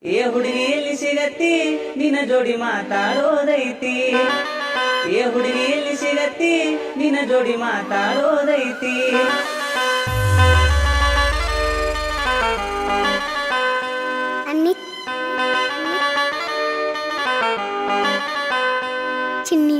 ಏ ಹುಡುಗಿ ಎಲ್ಲಿ ಸಿಗತ್ತಿ ನಿನ್ನ ಜೋಡಿ ಮಾತಾಡೋದೈತಿ. ಏ ಹುಡುಗಿ ಎಲ್ಲಿ ಸಿಗತ್ತಿ ನಿನ್ನ ಜೋಡಿ ಮಾತಾಡೋದೈತಿ. ಚಿನ್ನಿ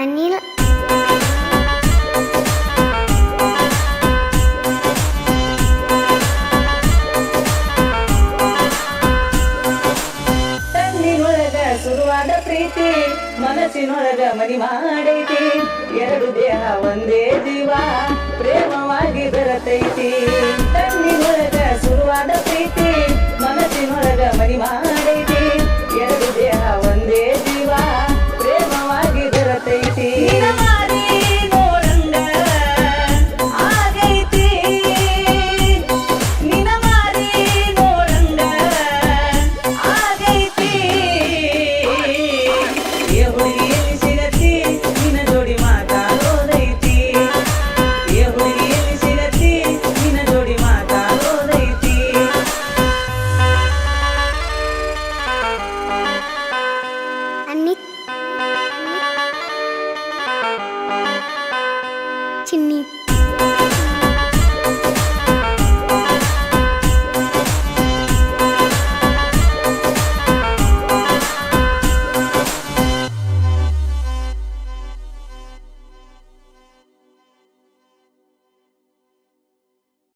ಅನಿಲ್ ತನ್ನಿನೊಳಗ ಶುರುವಾದ ಪ್ರೀತಿ ಮನಸ್ಸಿನೊಳಗ ಮನಿ ಮಾಡೈತಿ. ಎರಡು ದೇಹ ಒಂದೇ ಜೀವ ಪ್ರೇಮವಾಗಿ ಬೆರತೈತಿ. ತನ್ನಿನೊಳಗ ಶುರುವಾದ ಪ್ರೀತಿ ಮನಸ್ಸಿನೊಳಗ ಮನಿ ಮಾಡೈತಿ. ಎರಡು ದೇಹ ಒಂದೇ ಜೀವ ಪ್ರೇಮವಾಗಿ ಬೆರತೈತಿ. ಚಿನ್ನಿ